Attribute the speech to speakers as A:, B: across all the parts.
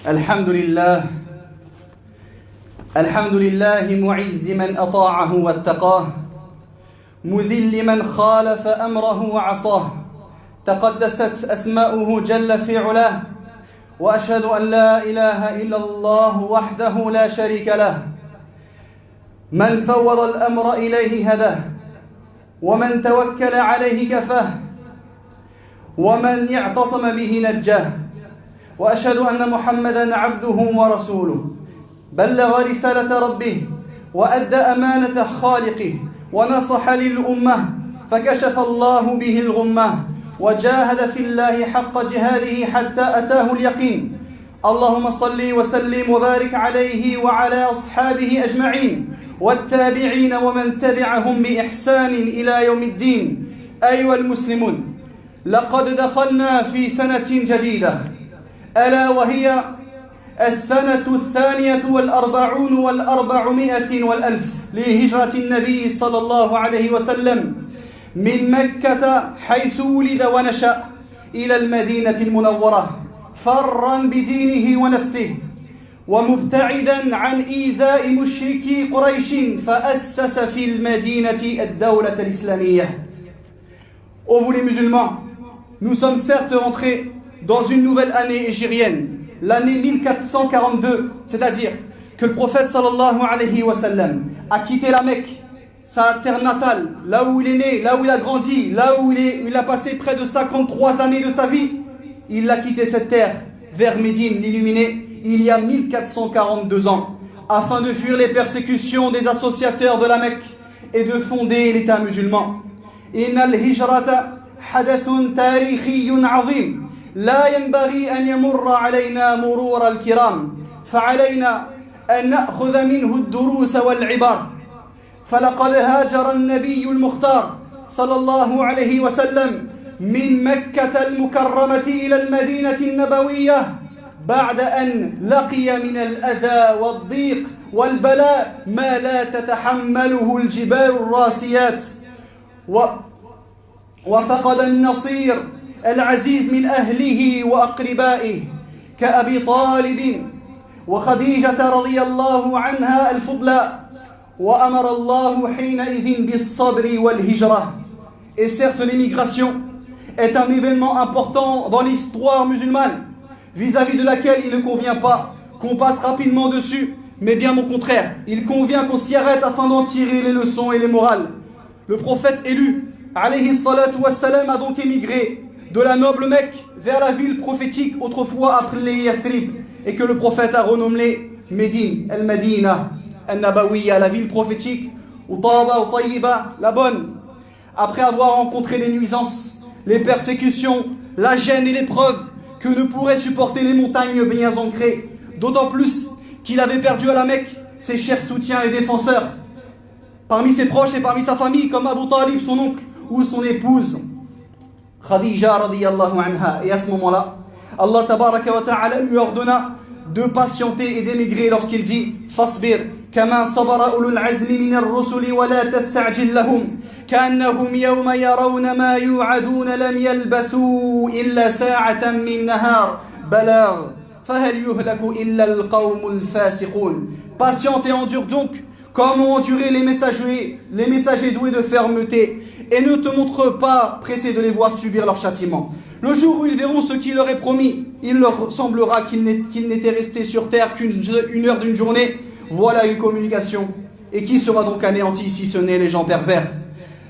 A: الحمد لله معز من أطاعه واتقاه مذل من خالف أمره وعصاه تقدست أسماؤه جل في علاه وأشهد أن لا إله إلا الله وحده لا شريك له من فوض الأمر إليه هداه ومن توكل عليه كفاه ومن اعتصم به نجاه وأشهد أن محمدًا عبده ورسوله بلغ رسالة ربه وأدى أمانة خالقه ونصح للأمة فكشف الله به الغمة وجاهد في الله حق جهاده حتى أتاه اليقين اللهم صل وسلم وبارك عليه وعلى أصحابه أجمعين والتابعين ومن تبعهم بإحسان إلى يوم الدين. أيها المسلمون، لقد دخلنا في سنة جديدة ألا وهي السنة 42 والأربعمائة والألف لهجرة النبي صلى الله عليه وسلم من مكة حيث ولد ونشأ إلى المدينة المنورة فرا بدينه ونفسه ومبتعدا عن إيذاء مشركي قريش فأسس في المدينة الدولة الإسلامية. Ô vous les musulmans, nous sommes certes entrés dans une nouvelle année hégirienne, l'année 1442, c'est-à-dire que le prophète sallallahu alayhi wa sallam a quitté la Mecque, sa terre natale, là où il est né, là où il a grandi, là où il a passé près de 53 années de sa vie. Il a quitté cette terre vers Médine, l'illuminée, il y a 1442 ans, afin de fuir les persécutions des associateurs de la Mecque et de fonder l'État musulman. Inna al-hijrata hadathun tarikhiyun azim. لا ينبغي أن يمر علينا مرور الكرام فعلينا أن نأخذ منه الدروس والعبر فلقد هاجر النبي المختار صلى الله عليه وسلم من مكة المكرمة إلى المدينة النبوية بعد أن لقي من الأذى والضيق والبلاء ما لا تتحمله الجبال الراسيات وفقد النصير العزيز من أهله وأقربائه كأبي طالب وخديجة رضي الله عنها الفضلاء وأمر الله حينئذ بالصبر والهجرة. Et certes, l'émigration est un événement important dans l'histoire musulmane vis-à-vis de laquelle il ne convient pas qu'on passe rapidement dessus, mais bien au contraire, il convient qu'on s'y arrête afin d'en tirer les leçons et les morales. Le prophète élu, alayhi salatu wassalam, a donc émigré de la noble Mecque vers la ville prophétique autrefois appelée Yathrib et que le prophète a renommée Médine, Al-Madina, Al-Nabawiya, la ville prophétique, ou Taba, ou Tayyiba, la bonne. Après avoir rencontré les nuisances, les persécutions, la gêne et l'épreuve que ne pourraient supporter les montagnes bien ancrées, d'autant plus qu'il avait perdu à la Mecque ses chers soutiens et défenseurs, parmi ses proches et parmi sa famille, comme Abu Talib, son oncle, ou son épouse Khadija radiyallahu anha. Et à ce moment-là, Allah tabaraka wa ta'ala lui ordonna de patienter et d'émigrer lorsqu'il dit Fasbir kama sabara ulul azmi min ar-rusuli wa la tasta'jil lahum ka'annahum yawma yarawna ma yu'aduna lam yalbathu illa sa'atan min nahar balagh fahal yuhlaku illa al-qawmul fasiqun. Patiente et endure donc comme ont enduré les messagers doués de fermeté, et ne te montre pas pressé de les voir subir leur châtiment. Le jour où ils verront ce qui leur est promis, il leur semblera qu'ils n'étaient restés sur terre qu'une heure d'une journée. Voilà une communication. Et qui sera donc anéanti si ce n'est les gens pervers?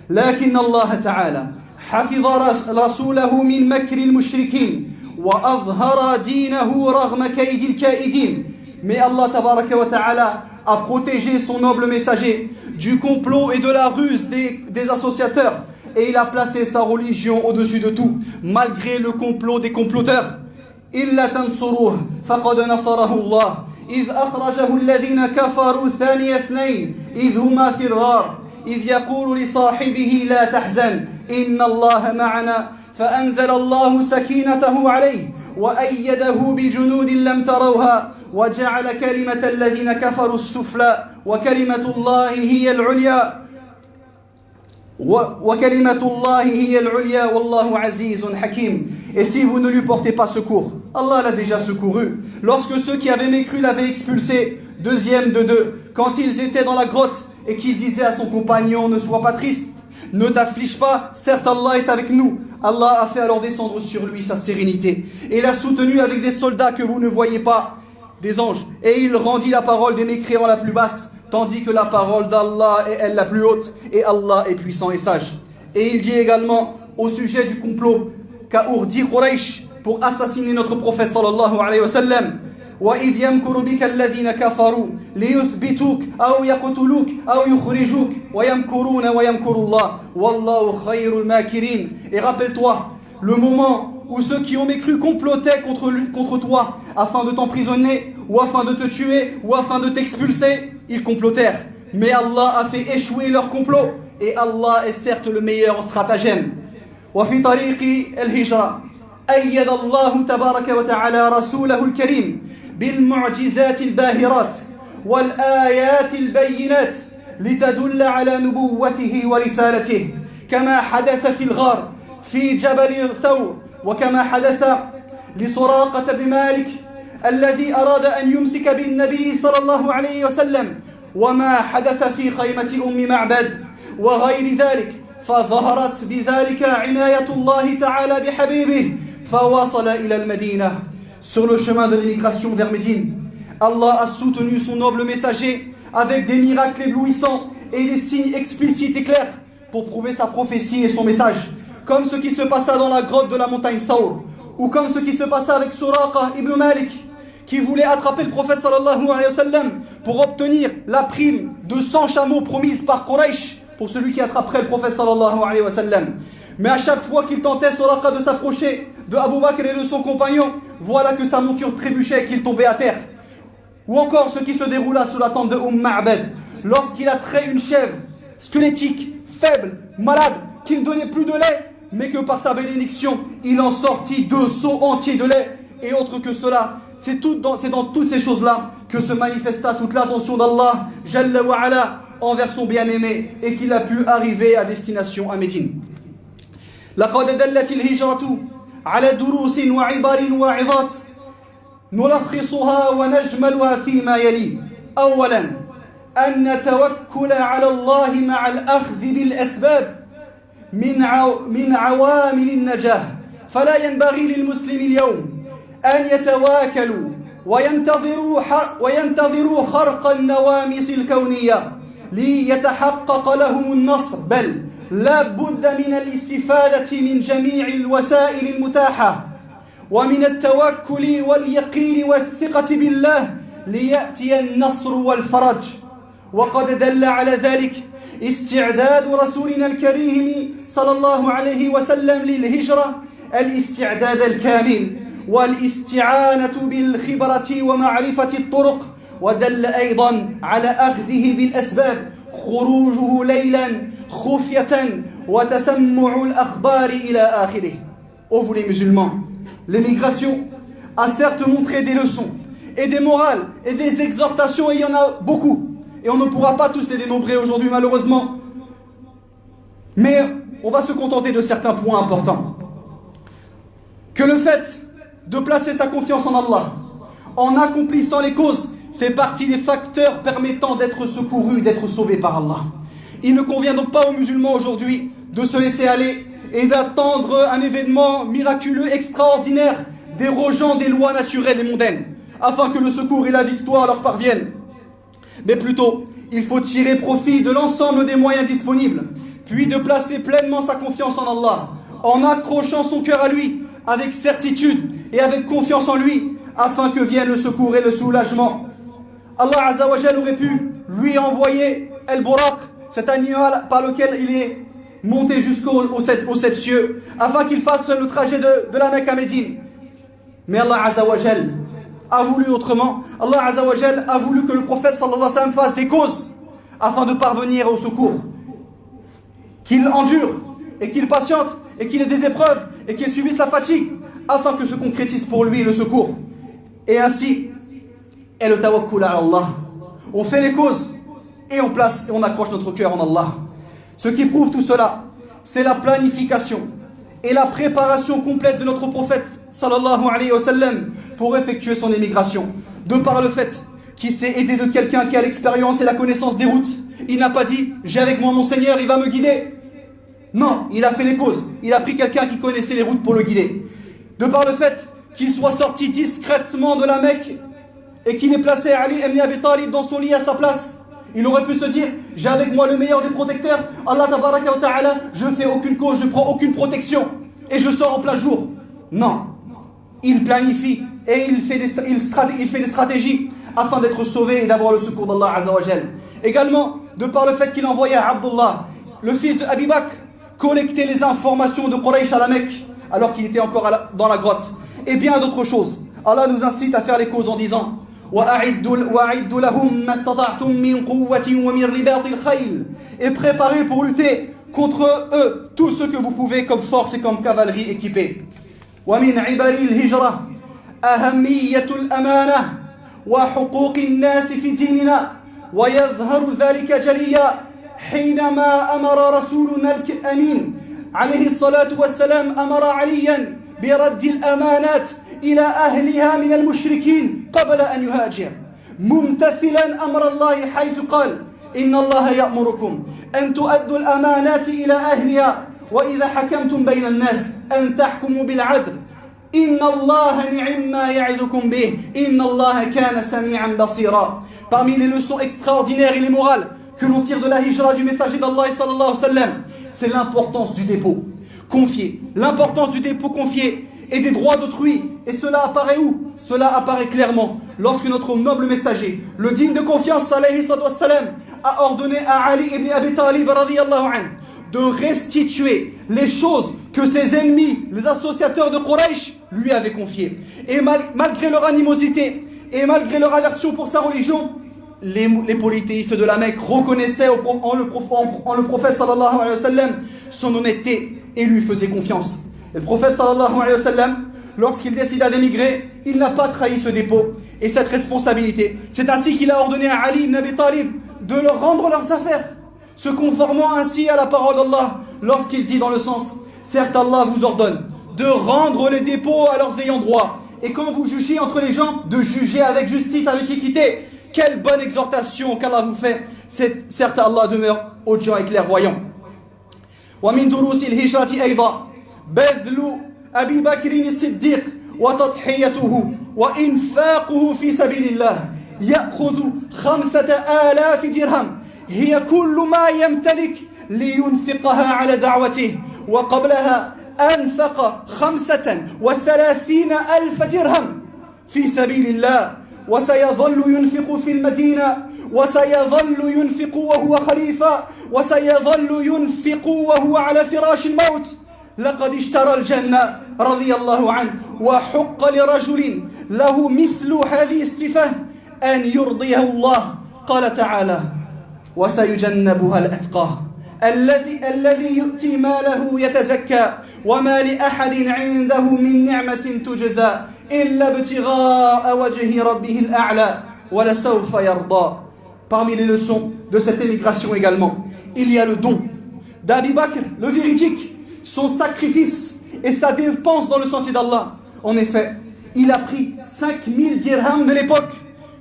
A: Lakin Allah Ta'ala حفظ رسوله من مكر المشركين وأظهر دينه رغم كيد الكائدين. Mais Allah Tabaraka wa Ta'ala a protégé son noble messager du complot et de la ruse des associateurs, et il a placé sa religion au-dessus de tout, malgré le complot des comploteurs. إِلَّا تَنْصُرُوهُ فَقَدْ نَصَرَهُ اللَّهُ إِذْ أَخْرَجَهُ الَّذِينَ كَفَرُوا ثَانِيَ اثْنَيْنِ إِذْ هُمَا فِي الْغَارِ إِذْ يَقُولُ لِصَاحِبِهِ لَا تَحْزَنْ إِنَّ اللَّهَ مَعَنَا فأنزل الله سكينته عليه وأيده بجنود لم تروها وجعل كلمة الذين كفروا السفلى وكلمة الله هي العليا وَكَلِمَةُ اللَّهِ هِيَ الْعُلْيَا وَاللَّهُ عَزِيزٌ حَكِيمٌ. Et si vous ne lui portez pas secours, Allah l'a déjà secouru. Lorsque ceux qui avaient mécru l'avaient expulsé, deuxième de deux, quand ils étaient dans la grotte et qu'il disait à son compagnon, ne sois pas triste, ne t'afflige pas, certes Allah est avec nous. Allah a fait alors descendre sur lui sa sérénité et l'a soutenu avec des soldats que vous ne voyez pas, des anges, et il rendit la parole des mécréants la plus basse, tandis que la parole d'Allah est elle la plus haute, et Allah est puissant et sage. Et il dit également au sujet du complot qu'a ourdi Quraysh pour assassiner notre prophète sallallahu alayhi wa sallam: وَإِذْ يَمْكُرُ بِكَ الَّذِينَ كَفَرُوا لِيُثْبِتُوكَ أَوْ يَقْتُلُوكَ أَوْ يُخْرِجُوكَ وَيَمْكُرُونَ وَيَمْكُرُ اللَّهُ وَاللَّهُ خَيْرُ الْمَاكِرِينَ. Et rappelle-toi le moment où ceux qui ont mécru complotaient contre toi afin de t'emprisonner ou afin de te tuer ou afin de t'expulser, ils complotèrent. Mais Allah a fait échouer leur complot et Allah est certes le meilleur en stratagème. وفي طريق الهجرة أيد الله تبارك وتعالى رسوله الكريم بالمعجزات الباهرات والآيات البينات لتدل على نبوته ورسالته، كما حدث في الغار في جبل ثور، وكما حدث لسراقة بن مالك الذي أراد أن يمسك بالنبي صلى الله عليه وسلم، وما حدث في خيمة أم معبد وغير ذلك، فظهرت بذلك عناية الله تعالى بحبيبه فوصل إلى المدينة. Sur le chemin de l'immigration vers Médine, Allah a soutenu son noble messager avec des miracles éblouissants et des signes explicites et clairs pour prouver sa prophétie et son message, comme ce qui se passa dans la grotte de la montagne Thawr, ou comme ce qui se passa avec Suraqa ibn Malik, qui voulait attraper le prophète sallallahu alayhi wa sallam pour obtenir la prime de 100 chameaux promise par Quraysh pour celui qui attraperait le prophète sallallahu alayhi wa sallam. Mais à chaque fois qu'il tentait Suraqa de s'approcher de Abu Bakr et de son compagnon, voilà que sa monture trébuchait et qu'il tombait à terre. Ou encore ce qui se déroula sous la tente de Ma'bad, lorsqu'il a trait une chèvre squelettique, faible, malade, qui ne donnait plus de lait, mais que par sa bénédiction, il en sortit 2 seaux entiers de lait. Et autre que cela, c'est dans toutes ces choses-là que se manifesta toute l'attention d'Allah Jalla wa Ala envers son bien-aimé et qu'il a pu arriver à destination à Médine. لقد دلت الهجرة على دروس وعبر وعظات نلخصها ونجملها فيما يلي. أولا، أن التوكل على الله مع الأخذ بالأسباب من عوامل النجاح، فلا ينبغي للمسلم اليوم أن يتواكلوا وينتظروا خرق النواميس الكونية ليتحقق لهم النصر، بل لا بد من الاستفادة من جميع الوسائل المتاحة ومن التوكل واليقين والثقة بالله ليأتي النصر والفرج. وقد دل على ذلك استعداد رسولنا الكريم صلى الله عليه وسلم للهجرة الاستعداد الكامل والاستعانة بالخبرة ومعرفة الطرق، ودل أيضا على أخذه بالأسباب، خروجه ليلا خفية وتسمع الأخبار إلى آخره. Ô vous les musulmans, l'émigration a certes montré des leçons et des morales et des exhortations, et il y en a beaucoup, et on ne pourra pas tous les dénombrer aujourd'hui malheureusement, mais on va se contenter de certains points importants. Que le fait de placer sa confiance en Allah en accomplissant les causes fait partie des facteurs permettant d'être secouru, d'être sauvé par Allah. Il ne convient donc pas aux musulmans aujourd'hui de se laisser aller et d'attendre un événement miraculeux, extraordinaire, dérogeant des lois naturelles et mondaines, afin que le secours et la victoire leur parviennent. Mais plutôt, il faut tirer profit de l'ensemble des moyens disponibles, puis de placer pleinement sa confiance en Allah, en accrochant son cœur à lui, avec certitude et avec confiance en lui, afin que vienne le secours et le soulagement. Allah Azza wa Jal aurait pu lui envoyer El-Buraq, cet animal par lequel il est monté jusqu'aux 7 cieux, afin qu'il fasse le trajet de la Mecque à Médine. Mais Allah Azza wa Jal a voulu autrement. Allah Azza wa Jal a voulu que le prophète sallallahu alayhi wa sallam fasse des causes afin de parvenir au secours, qu'il endure et qu'il patiente et qu'il ait des épreuves et qu'il subisse la fatigue afin que se concrétise pour lui le secours. Et ainsi est le tawakkul à Allah. On fait les causes et on place et on accroche notre cœur en Allah. Ce qui prouve tout cela, c'est la planification et la préparation complète de notre prophète sallallahu alayhi wa sallam pour effectuer son émigration. De par le fait qu'il s'est aidé de quelqu'un qui a l'expérience et la connaissance des routes. Il n'a pas dit « j'ai avec moi mon Seigneur, il va me guider ». Non, il a fait les causes. Il a pris quelqu'un qui connaissait les routes pour le guider. De par le fait qu'il soit sorti discrètement de la Mecque et qu'il ait placé Ali ibn Abi Talib dans son lit à sa place, il aurait pu se dire « j'ai avec moi le meilleur des protecteurs, Allah tabaraka wa ta'ala, je ne fais aucune cause, je ne prends aucune protection et je sors en plein jour ». Non, il planifie et il fait des stratégies afin d'être sauvé et d'avoir le secours d'Allah Azza wa Jal. Également, de par le fait qu'il envoyait Abdullah, le fils de Abi Bakr, collecter les informations de Quraysh à la Mecque alors qu'il était encore dans la grotte, et bien d'autres choses. Allah nous incite à faire les causes en disant وَأَعِدُّ لَهُمْ مَا اسْتَطَعْتُم مِّن قُوَّةٍ وَمِن رِّبَاطِ الْخَيْلِ, et préparez pour lutter contre eux tout ce que vous pouvez comme force et comme cavalerie équipée. وَمِنْ عِبَرِ الْهِجْرَةِ أَهَمِّيَّةُ الْأَمَانَةِ وحقوق الناس في ديننا ويظهر ذلك جليا حينما أمر رسولنا الأمين عليه الصلاة والسلام أمر عليا برد الأمانات إلى أهلها من المشركين قبل أن يهاجر ممتثلا أمر الله حيث قال إن الله يأمركم أن تؤدوا الأمانات إلى أهلها وإذا حكمتم بين الناس أن تحكموا بالعدل إن الله نعم ما يعظكم به إن الله كان سميعا بصيرا. Parmi les leçons extraordinaires et les morales que l'on tire de la hijra du messager d'Allah sallallahu alayhi wa sallam, c'est l'importance du dépôt confié, l'importance du dépôt confié et des droits d'autrui. Et cela apparaît où? Cela apparaît clairement lorsque notre noble messager, le digne de confiance alayhi wa sallam, a ordonné à Ali ibn Abi Talib radiyallahu anhu de restituer les choses que ses ennemis, les associateurs de Quraysh, lui avaient confiées. Et malgré leur animosité et malgré leur aversion pour sa religion, les polythéistes de la Mecque reconnaissaient en le prophète sallallahu alayhi wa sallam son honnêteté et lui faisaient confiance. Et le prophète sallallahu alayhi wa sallam, lorsqu'il décida d'émigrer, il n'a pas trahi ce dépôt et cette responsabilité. C'est ainsi qu'il a ordonné à Ali ibn Abi Talib de leur rendre leurs affaires, se conformant ainsi à la parole d'Allah lorsqu'il dit dans le sens « Certes Allah vous ordonne de rendre les dépôts à leurs ayants droit et quand vous jugez entre les gens, de juger avec justice, avec équité. » Quelle bonne exhortation qu'Allah vous fait. Certes Allah demeure audient et clairvoyant. ومن دروس الهجرة أيضا بذل أبي بكر الصديق وتضحيته وإنفاقه في سبيل الله يأخذ 5000 درهم هي كل ما يمتلك لينفقها على دعوته وقبلها أنفق 35,000 درهم في سبيل الله وسيظل ينفق في المدينة وسيظل ينفق وهو خليفة وسيظل ينفق وهو على فراش الموت لقد اشترى الجنة رضي الله عنه وحق لرجل له مثل هذه الصفة أن يرضيه الله قال تعالى وسيجنبها الأتقى الذي يؤتي ماله يتزكى وما لأحد عنده من نعمة تجزى إلا ابتغاء وجه ربه الأعلى ولسوف يرضى. Parmi les leçons de cette émigration également, il y a le don d'Abi Bakr, le véridique, son sacrifice et sa dépense dans le sentier d'Allah. En effet, il a pris 5000 dirhams de l'époque,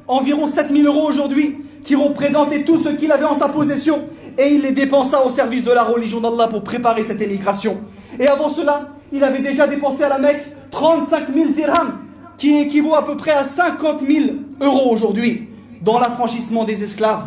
A: environ 7000 € aujourd'hui, qui représentaient tout ce qu'il avait en sa possession, et il les dépensa au service de la religion d'Allah pour préparer cette émigration. Et avant cela, il avait déjà dépensé à la Mecque 35 000 dirhams, qui équivaut à peu près à 50 000 € aujourd'hui, dans l'affranchissement des esclaves,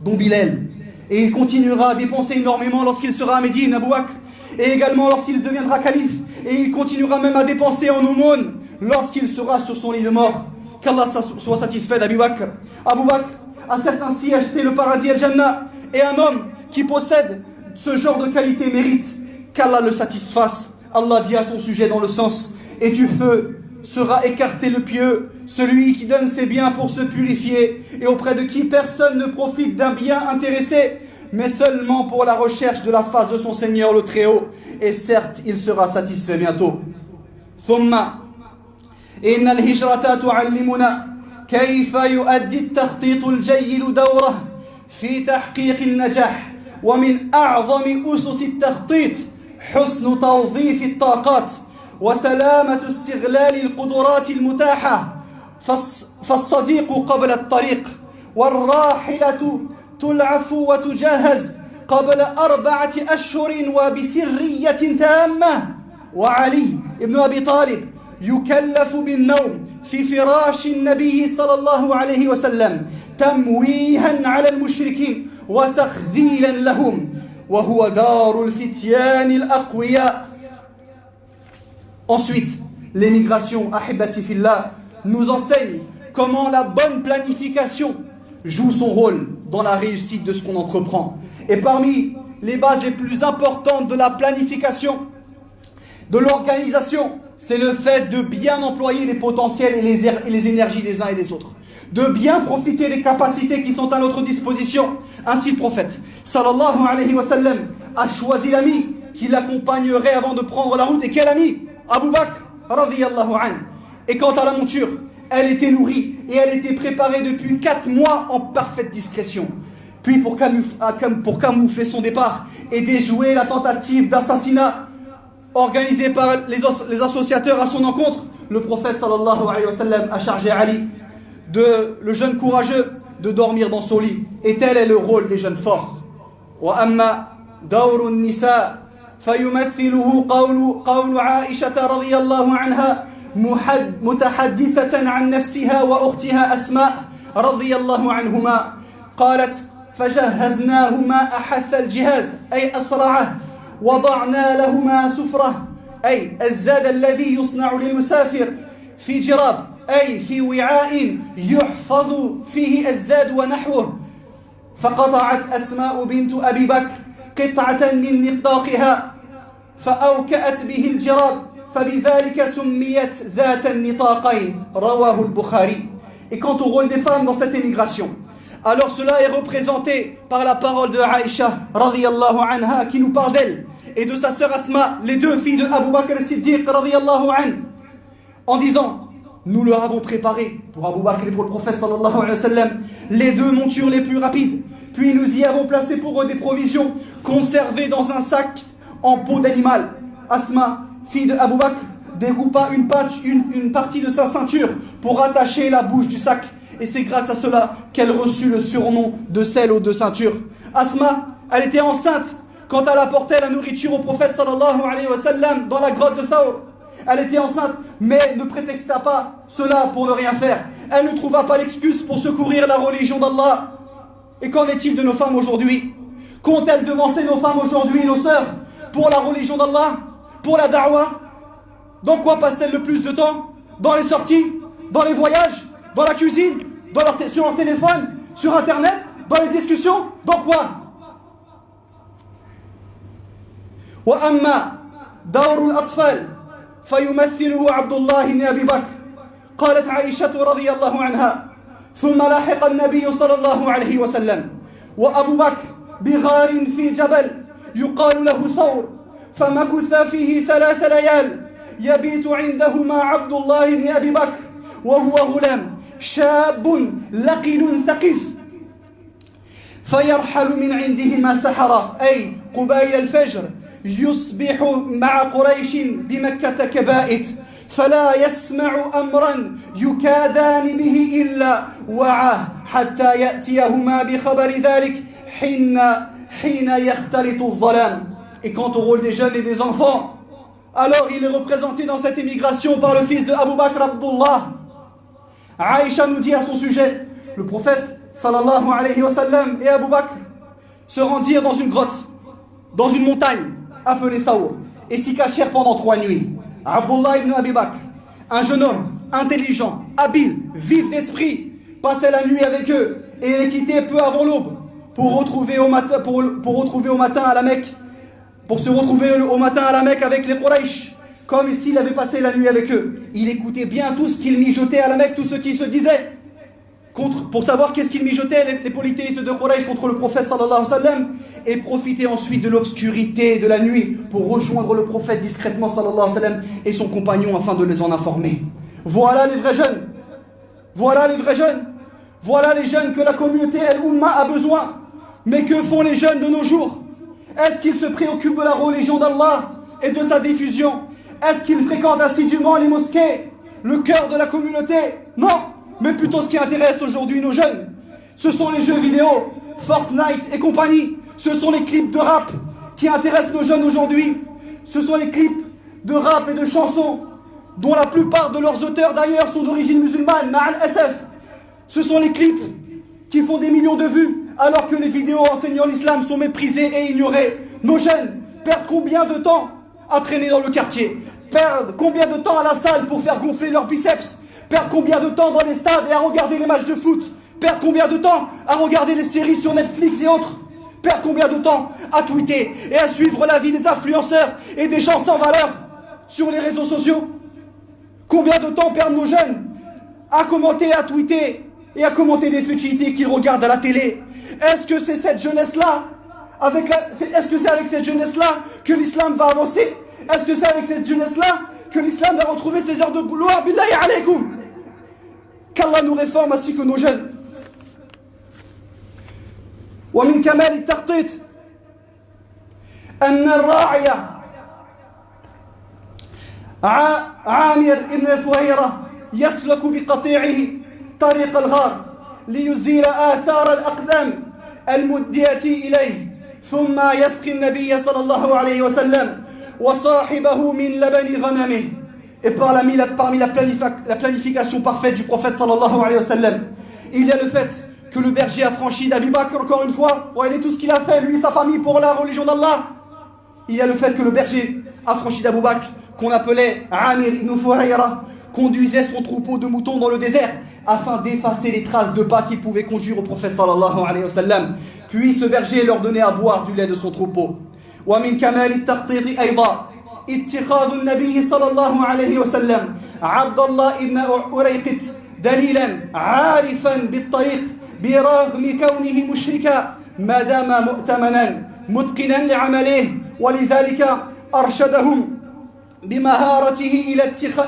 A: dont Bilal. Et il continuera à dépenser énormément lorsqu'il sera à Médine, Abu Bakr, et également lorsqu'il deviendra calife, et il continuera même à dépenser en aumône lorsqu'il sera sur son lit de mort. Qu'Allah soit satisfait d'Abu Bakr. Abu Bakr a certes ainsi acheté le paradis Al-Jannah, et un homme qui possède ce genre de qualité mérite qu'Allah le satisfasse. Allah dit à son sujet dans le sens « Et du feu sera écarté le pieux, celui qui donne ses biens pour se purifier, et auprès de qui personne ne profite d'un bien intéressé, mais seulement pour la recherche de la face de son Seigneur le Très-Haut, et certes il sera satisfait bientôt. » ثم إن الهجرة تعلمنا كيف يؤدي التخطيط الجيد دوره في تحقيق النجاح ومن أعظم أسس التخطيط حسن توظيف الطاقات وسلامة استغلال القدرات المتاحة. فالصديق قبل الطريق والراحلة تلعف وتجهز قبل 4 أشهر وبسرية تامة. وعلي بن أبي طالب يكلف بالنوم في فراش النبي صلى الله عليه وسلم تمويها على المشركين وتخذيلا لهم وهو دار الفتيان الأقوياء. Ensuite, l'émigration, ahibati fillah, nous enseigne comment la bonne planification joue son rôle dans la réussite de ce qu'on entreprend. Et parmi les bases les plus importantes de la planification, de l'organisation, c'est le fait de bien employer les potentiels et les énergies des uns et des autres. De bien profiter des capacités qui sont à notre disposition. Ainsi le prophète, sallallahu alayhi wa sallam, a choisi l'ami qui l'accompagnerait avant de prendre la route. Et quel ami? Abu Bakr, radiyallahu anhu. Et quant à la monture, elle était nourrie et elle était préparée depuis 4 mois en parfaite discrétion. Puis pour camoufler son départ et déjouer la tentative d'assassinat organisée par les associateurs à son encontre, le prophète sallallahu alayhi wa sallam a chargé Ali, le jeune courageux, de dormir dans son lit. Et tel est le rôle des jeunes forts. Wa amma dawru nisa فيمثله قول عائشة رضي الله عنها متحدثة عن نفسها وأختها أسماء رضي الله عنهما قالت فجهزناهما أحث الجهاز أي أسرعه وضعنا لهما سفرة أي الزاد الذي يصنع للمسافر في جراب أي في وعاء يحفظ فيه الزاد ونحوه. فقطعت أسماء بنت أبي بكر قطعة من نطاقها فأوكأت به الجراب فبذلك سميت ذات النطاقين رواه البخاري. Et quant au rôle des femmes dans cette émigration, alors cela est représenté par la parole de Aïcha radiyallahu anha qui nous parle d'elle et de sa sœur Asma, les deux filles de Abu Bakr al-Siddiq radiyallahu anhu, en disant: nous leur avons préparé, pour Abu Bakr et pour le prophète sallallahu alayhi wa sallam, les 2 montures les plus rapides. Puis nous y avons placé pour eux des provisions conservées dans un sac en peau d'animal. Asma, fille de Abu Bakr, découpa une partie de sa ceinture pour attacher la bouche du sac. Et c'est grâce à cela qu'elle reçut le surnom de celle aux 2 ceintures. Asma, elle était enceinte quand elle apportait la nourriture au prophète sallallahu alayhi wa sallam dans la grotte de Thawr. Elle était enceinte, mais ne prétexta pas cela pour ne rien faire. Elle ne trouva pas l'excuse pour secourir la religion d'Allah. Et qu'en est-il de nos femmes aujourd'hui? Qu'ont-elles devancé nos femmes aujourd'hui, nos sœurs, pour la religion d'Allah, pour la da'wah? Dans quoi passent-elles le plus de temps? Dans les sorties, dans les voyages, dans la cuisine, sur leur téléphone, sur internet, dans les discussions? Dans quoi? Wa amma dawrul atfal فيمثله عبد الله بن أبي بكر. قالت عائشة رضي الله عنها: ثم لاحق النبي صلى الله عليه وسلم وأبو بكر بغار في جبل يقال له ثور فمكث فيه 3 ليال يبيت عندهما عبد الله بن أبي بكر وهو غلام شاب لقن ثقيف فيرحل من عندهما سحرة أي قبيل الفجر يصبح مع قريش بمكة كبائت فلا يسمع أمرا يكادان به إلا وعاه حتى يأتيهما بخبر ذلك حين يختلط الظلام. Et quant au rôle des jeunes et des enfants, alors il est représenté dans cette émigration par le fils de Abu Bakr, Abdullah. Aïcha nous dit à son sujet: le prophète sallallahu alayhi wa sallam et Abu Bakr se rendirent dans une grotte, dans une montagne appelée Thawr, et s'y cachèrent pendant 3 nuits. Abdullah ibn Abi Bakr, un jeune homme intelligent, habile, vif d'esprit, passait la nuit avec eux et les quittait peu avant l'aube pour se retrouver au matin à la Mecque avec les Quraysh, comme s'il avait passé la nuit avec eux. Il écoutait bien tout ce qu'ils mijotaient à la Mecque, tout ce qui se disait, pour savoir qu'est-ce qu'ils mijotaient les polythéistes de Quraysh contre le prophète sallallahu alayhi wa sallam, et profiter ensuite de l'obscurité de la nuit pour rejoindre le prophète discrètement sallallahu alayhi wa sallam et son compagnon afin de les en informer. Voilà les vrais jeunes. Voilà les vrais jeunes. Voilà les jeunes que la communauté Al-Umma a besoin. Mais que font les jeunes de nos jours? Est-ce qu'ils se préoccupent de la religion d'Allah et de sa diffusion? Est-ce qu'ils fréquentent assidûment les mosquées, le cœur de la communauté? Non, mais plutôt ce qui intéresse aujourd'hui nos jeunes, ce sont les jeux vidéo, Fortnite et compagnie. Ce sont les clips de rap qui intéressent nos jeunes aujourd'hui. Ce sont les clips de rap et de chansons dont la plupart de leurs auteurs d'ailleurs sont d'origine musulmane, ma'al asaf. Ce sont les clips qui font des millions de vues alors que les vidéos enseignant l'islam sont méprisées et ignorées. Nos jeunes perdent combien de temps à traîner dans le quartier? Perdent combien de temps à la salle pour faire gonfler leurs biceps? Perdent combien de temps dans les stades et à regarder les matchs de foot? Perdent combien de temps à regarder les séries sur Netflix et autres? Perdent combien de temps à tweeter et à suivre la vie des influenceurs et des gens sans valeur sur les réseaux sociaux? Combien de temps perdent nos jeunes à commenter, à tweeter et à commenter des futilités qu'ils regardent à la télé? Est-ce que c'est cette jeunesse-là, est-ce que c'est avec cette jeunesse-là que l'islam va avancer? Est-ce que c'est avec cette jeunesse-là que l'islam va retrouver ses heures de gloire? Billahi alaykoum. Qu'Allah nous réforme ainsi que nos jeunes. ومن كمال التخطيط أن الراعي عامر بن فهيرة يسلك بقطيعه طريق الغار ليزيل آثار الأقدام المدية إليه ثم يسقي النبي صلى الله عليه وسلم وصاحبه من لبن غنمه. Et parmi la planification parfaite du prophète sallallahu alayhi wa sallam, il y a le fait que le berger a franchi d'Abu Bakr, encore une fois, regardez tout ce qu'il a fait, lui et sa famille, pour la religion d'Allah. Il y a le fait que le berger a franchi d'Abu Bakr, qu'on appelait Amir ibn Fuhayra, conduisait son troupeau de moutons dans le désert, afin d'effacer les traces de pas qu'il pouvait conduire au prophète sallallahu alayhi wa sallam. Puis ce berger leur donnait à boire du lait de son troupeau. ومن كمال التخطيط أيضا اتخاذ النبي صلى الله عليه وسلم عبد الله ابن أريقط دليلا عارفا بالطريق برغم كونه مشركا ما دام مؤتمنا متقنا لعمله ولذلك أرشدهم بمهارته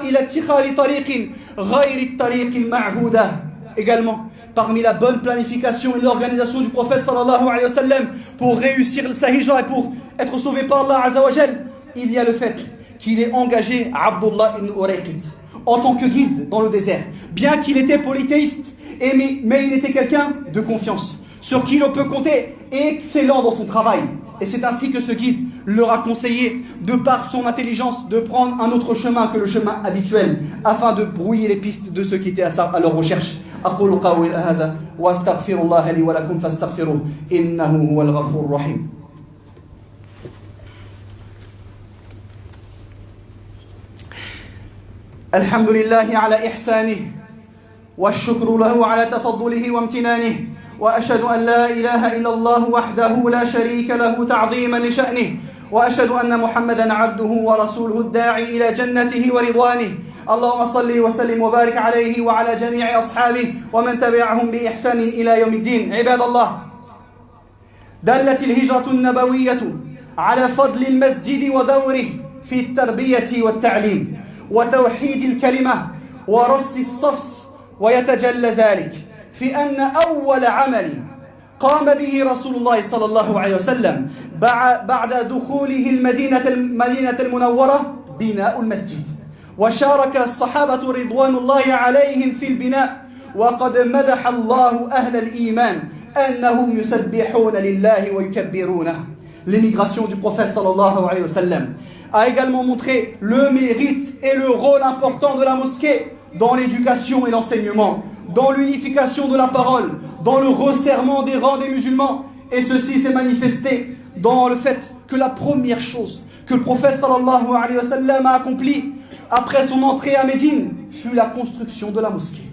A: إلى اتخاذ طريق غير الطريق المعهودة. Également, parmi la bonne planification et l'organisation du prophète sallallahu alayhi wa sallam pour réussir sa hijra et pour être sauvé par Allah azza wa jal, il y a le fait qu'il ait engagé Abdullah ibn Urayqit en tant que guide dans le désert. Bien qu'il était polythéiste, mais il était quelqu'un de confiance, sur qui l'on peut compter, excellent dans son travail. Et c'est ainsi que ce guide leur a conseillé, de par son intelligence, de prendre un autre chemin que le chemin habituel, afin de brouiller les pistes de ceux qui étaient à leur recherche. أقول قولي هذا وأستغفر الله لي ولكم فاستغفروه إنه هو الغفور الرحيم. الحمد لله على إحسانه والشكر له على تفضله وامتنانه وأشهد أن لا إله إلا الله وحده لا شريك له تعظيما لشأنه وأشهد أن محمدا عبده ورسوله الداعي إلى جنته ورضوانه. اللهم صل وسلم وبارك عليه وعلى جميع أصحابه ومن تبعهم بإحسان إلى يوم الدين. عباد الله، دلت الهجرة النبوية على فضل المسجد ودوره في التربية والتعليم وتوحيد الكلمة ورص الصف، ويتجلى ذلك في أن أول عمل قام به رسول الله صلى الله عليه وسلم بعد دخوله المدينة المنورة بناء المسجد، وشارك الصحابة رضوان الله عليهم في البناء، وقد مدح الله أهل الإيمان أنهم يسبحون لله ويكبرونه. L'émigration du prophète sallallahu alayhi wa sallam a également montré le mérite et le rôle important de la mosquée dans l'éducation et l'enseignement, dans l'unification de la parole, dans le resserrement des rangs des musulmans. Et ceci s'est manifesté dans le fait que la première chose que le prophète sallallahu alayhi wa sallam a accomplie après son entrée à Médine fut la construction de la mosquée.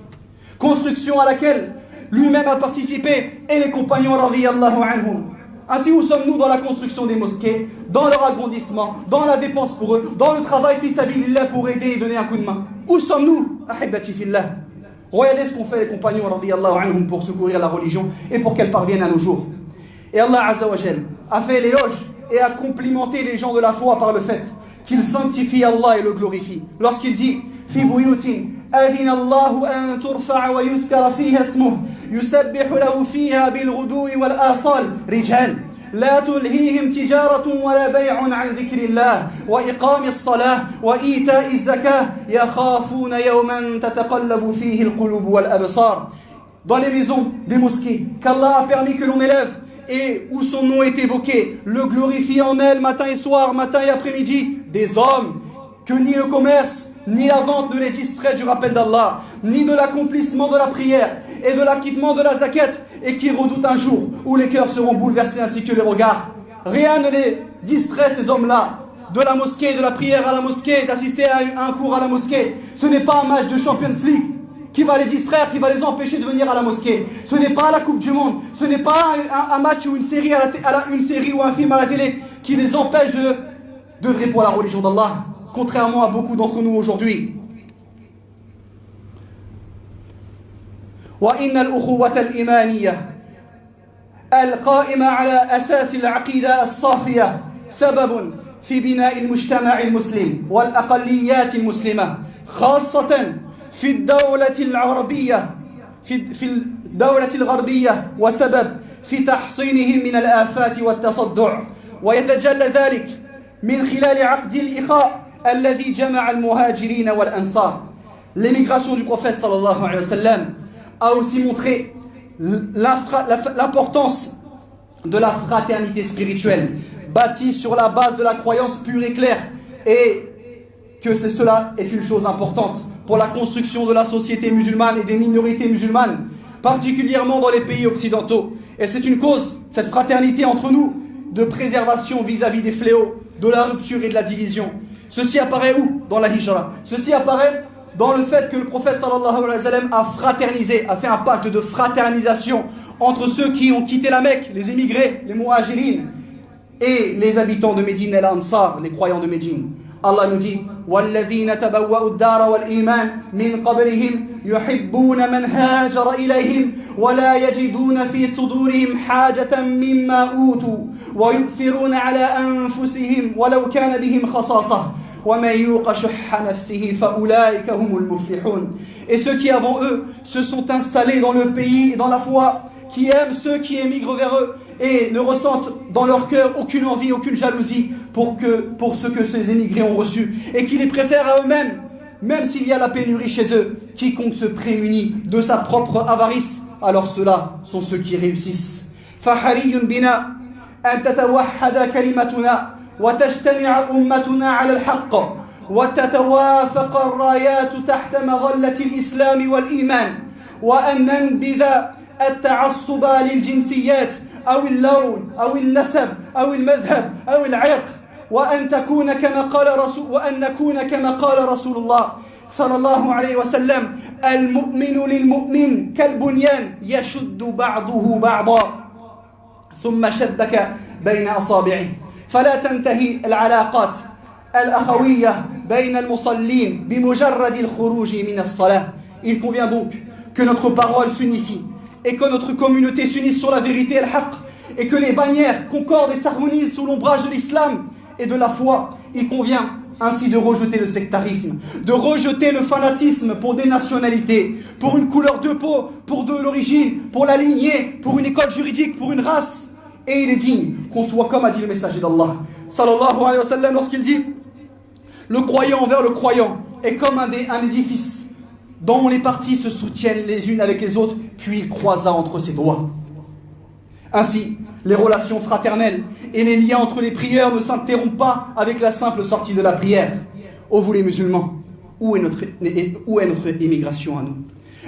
A: Construction à laquelle lui-même a participé et les compagnons radiyallahu anhum. Ainsi, où sommes-nous dans la construction des mosquées, dans leur agrandissement, dans la dépense pour eux, dans le travail fi sabilillah pour aider et donner un coup de main? Où sommes-nous, ahibati fillah? Regardez ce qu'ont fait les compagnons radiyallahu anhum pour secourir la religion et pour qu'elle parvienne à nos jours. Et Allah azza wa jal a fait l'éloge et a complimenté les gens de la foi par le fait qu'il sanctifie Allah et le glorifie. Lorsqu'il dit fi buyutin أذن الله أن ترفع ويذكر فيها اسمه يسبح له فيها بالغدو والآصال رجال لا تلهيهم تجارة ولا بيع عن ذكر الله وإقام الصلاة وإيتاء الزكاة يخافون يوما تتقلب فيه القلوب والأبصار. Dans les maisons des mosquées qu'Allah a permis que l'on élève et où son nom est évoqué, le glorifie en elles matin et soir, matin et après-midi, des hommes que ni le commerce ni la vente ne les distrait du rappel d'Allah, ni de l'accomplissement de la prière et de l'acquittement de la zakat, et qui redoutent un jour où les cœurs seront bouleversés ainsi que les regards. Rien ne les distrait, ces hommes-là, de la mosquée, de la prière à la mosquée, d'assister à un cours à la mosquée. Ce n'est pas un match de Champions League qui va les distraire, qui va les empêcher de venir à la mosquée. Ce n'est pas la Coupe du Monde, ce n'est pas un match ou une série, une série ou un film à la télé qui les empêche d'œuvrer pour la religion d'Allah, contrairement à beaucoup d'entre nous aujourd'hui. وإن الأخوة الإيمانية القائمة على أساس العقيدة الصافية سبب في بناء المجتمع المسلم والأقليات المسلمة خاصة في الدولة العربية في الدولة الغربية وسبب في تحصينهم من الآفات والتصدع ويتجلى ذلك من خلال عقد الإخاء الذي جمع المهاجرين والأنصار. L'émigration du prophète sallallahu alayhi wa sallam a aussi montré l'importance de la fraternité spirituelle bâtie sur la base de la croyance pure et claire, et que cela est une chose importante pour la construction de la société musulmane et des minorités musulmanes, particulièrement dans les pays occidentaux. Et c'est une cause, cette fraternité entre nous, de préservation vis-à-vis des fléaux, de la rupture et de la division. Ceci apparaît où? Dans la hijra. Ceci apparaît dans le fait que le prophète sallallahu alayhi wa sallam a fraternisé, a fait un pacte de fraternisation entre ceux qui ont quitté la Mecque, les émigrés, les muhajirines, et les habitants de Médine et l'Ansar, les croyants de Médine. Allah nous dit وَالَّذِينَ تَبَوَّأُوا الدَّارَ وَالْإِيمَانَ مِنْ قَبْلِهِمْ يُحِبُّونَ مَنْ هَاجَرَ إِلَيْهِمْ وَلَا يَجِدُونَ فِي صُدُورِهِمْ حَاجَةً مِّمَّا أُوتُوا وَيُؤْثِرُونَ عَلَى أَنفُسِهِمْ وَلَوْ كَانَ بِهِمْ خَصَاصَةٌ وَمَن يُوقَ شُحَّ نَفْسِهِ فَأُولَٰئِكَ هُمُ الْمُفْلِحُونَ. Et ceux qui avant eux se sont installés dans le pays et dans la foi, qui aiment ceux qui émigrent vers eux et ne ressentent dans leur cœur aucune envie, aucune jalousie pour ce que ces émigrés ont reçu, et qui les préfèrent à eux-mêmes, même s'il y a la pénurie chez eux. Quiconque se prémunit de sa propre avarice, alors ceux-là sont ceux qui réussissent. فحري بنا أن تتوحد كلمتنا وتجتمع أمتنا على الحق وتتوافق الرايات تحت مظلة الإسلام والإيمان وأن ننبذ التعصب للجنسيات أو اللون أو النسب أو المذهب أو العرق وأن نكون كما قال رسول الله صلى الله عليه وسلم المؤمن للمؤمن كالبنيان يشد بعضه بعضا ثم شبك بين أصابعه فلا تنتهي العلاقات الأخوية بين المصلين بمجرد الخروج من الصلاة. Il convient donc que notre parole s'unifie et que notre communauté s'unisse sur la vérité et le haqq, et que les bannières concordent et s'harmonisent sous l'ombrage de l'islam et de la foi. Il convient ainsi de rejeter le sectarisme, de rejeter le fanatisme pour des nationalités, pour une couleur de peau, pour de l'origine, pour la lignée, pour une école juridique, pour une race. Et il est digne qu'on soit comme a dit le messager d'Allah sallallahu alayhi wa sallam lorsqu'il dit: le croyant envers le croyant est comme un édifice dont les parties se soutiennent les unes avec les autres, puis il croisa entre ses doigts. Ainsi, les relations fraternelles et les liens entre les prières ne s'interrompent pas avec la simple sortie de la prière. Ô vous les musulmans, où est notre émigration à nous?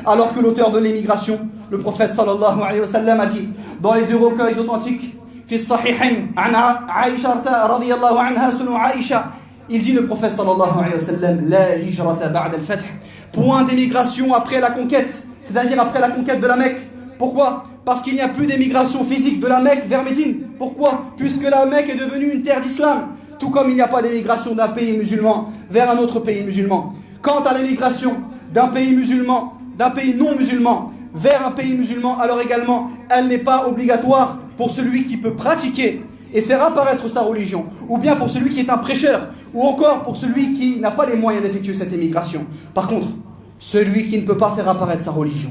A: Alors que l'auteur de l'émigration, le prophète sallallahu alayhi wa sallam, a dit dans les deux recueils authentiques, fi sahihain, an Aïcha radiyallahu anha, selon Aïcha, il dit, le prophète sallallahu alayhi wa sallam, la hijrata ba'da al-fath, point d'émigration après la conquête, c'est-à-dire après la conquête de la Mecque. Pourquoi? Parce qu'il n'y a plus d'émigration physique de la Mecque vers Médine. Pourquoi? Puisque la Mecque est devenue une terre d'islam, tout comme il n'y a pas d'émigration d'un pays musulman vers un autre pays musulman. Quant à l'émigration d'un pays musulman, d'un pays non musulman vers un pays musulman, alors également, elle n'est pas obligatoire pour celui qui peut pratiquer et faire apparaître sa religion, ou bien pour celui qui est un prêcheur, ou encore pour celui qui n'a pas les moyens d'effectuer cette émigration. Par contre, celui qui ne peut pas faire apparaître sa religion,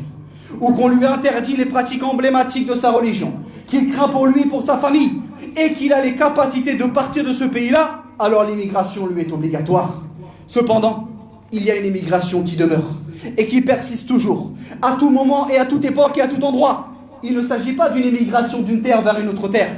A: ou qu'on lui interdit les pratiques emblématiques de sa religion, qu'il craint pour lui et pour sa famille, et qu'il a les capacités de partir de ce pays-là, alors l'immigration lui est obligatoire. Cependant, il y a une immigration qui demeure et qui persiste toujours, à tout moment et à toute époque et à tout endroit. Il ne s'agit pas d'une immigration d'une terre vers une autre terre,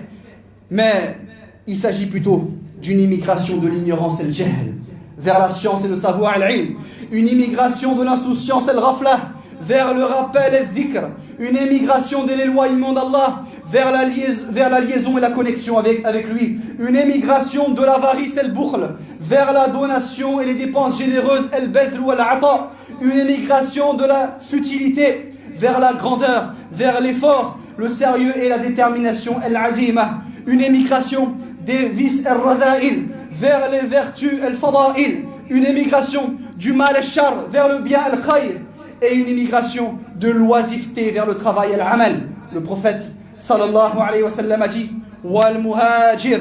A: mais il s'agit plutôt d'une immigration de l'ignorance et le jahl vers la science et le savoir et l'ilm, une immigration de l'insouciance et le ghafla vers le rappel et le dhikr, une immigration de l'éloignement d'Allah vers la liaison et la connexion avec lui, une émigration de l'avarice et le bukhl vers la donation et les dépenses généreuses, el badl ou al-ata, une émigration de la futilité vers la grandeur, vers l'effort, le sérieux et la détermination, el-azima, une émigration des vices el-radha'il vers les vertus el-fada'il, une émigration du mal el-shar vers le bien el-khayr, et une immigration de l'oisiveté vers le travail el-amal. Le prophète sallallahu alayhi wa sallam a dit wal muhajir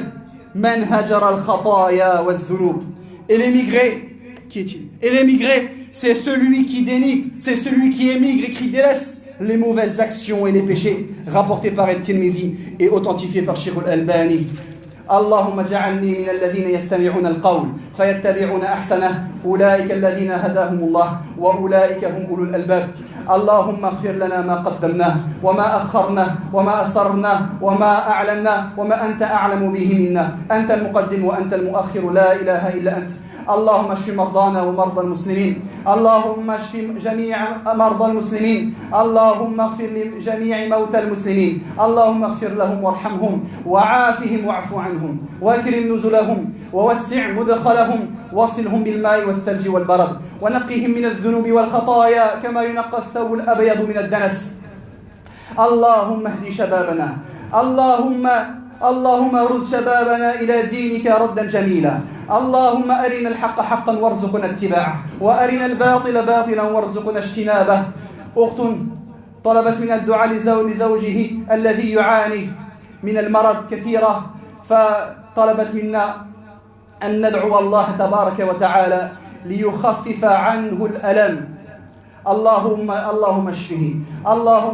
A: man hajara al-khataya wal-dhunub. Et l'émigré, qui est-il? Et l'émigré, c'est celui qui dénigre, c'est celui qui émigre et qui délaisse les mauvaises actions et les péchés, rapporté par At-Tirmidhi et authentifié par Sheikh Al-Albani. اللهم اجعلني من الذين يستمعون القول فيتبعون احسنه اولئك الذين هداهم الله واولئك هم اولو الالباب. اللهم اغفر لنا ما قدمناه وما اخرناه وما اسررناه وما اعلناه وما انت اعلم به منا، انت المقدم وانت المؤخر لا اله الا انت. اللهم اشف مرضانا ومرضى المسلمين، اللهم اشف جميع مرضى المسلمين، اللهم اغفر لجميع موتى المسلمين، اللهم اغفر لهم وارحمهم وعافهم واعف عنهم واكرم نزلهم ووسع مدخلهم واصلهم بالماء والثلج والبرد ونقهم من الذنوب والخطايا كما ينقى الثوب الابيض من الدنس. اللهم اهد شبابنا، اللهم رد شبابنا إلى دينك ردا جميلا. اللهم أرنا الحق حقا وارزقنا اتباعه وأرنا الباطل باطلا وارزقنا اجتنابه. أخت طلبت من الدعاء لزوجه الذي يعاني من المرض كثيرة، فطلبت منا أن ندعو الله تبارك وتعالى ليخفف عنه الألم. اللهم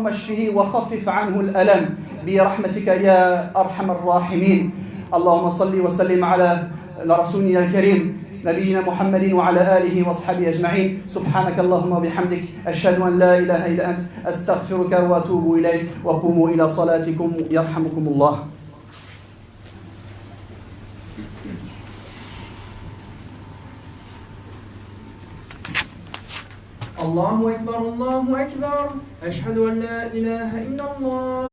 A: اشفه وخفف عنه الألم برحمتك يا أرحم الراحمين. اللهم صل وسلم على رسولنا الكريم نبينا محمد وعلى آله وصحبه أجمعين. سبحانك اللهم وبحمدك أشهد أن لا إله إلا أنت أستغفرك وأتوب إليك وقوموا إلى صلاتكم يرحمكم الله.
B: الله أكبر الله أكبر، أشهد أن لا إله إلا الله.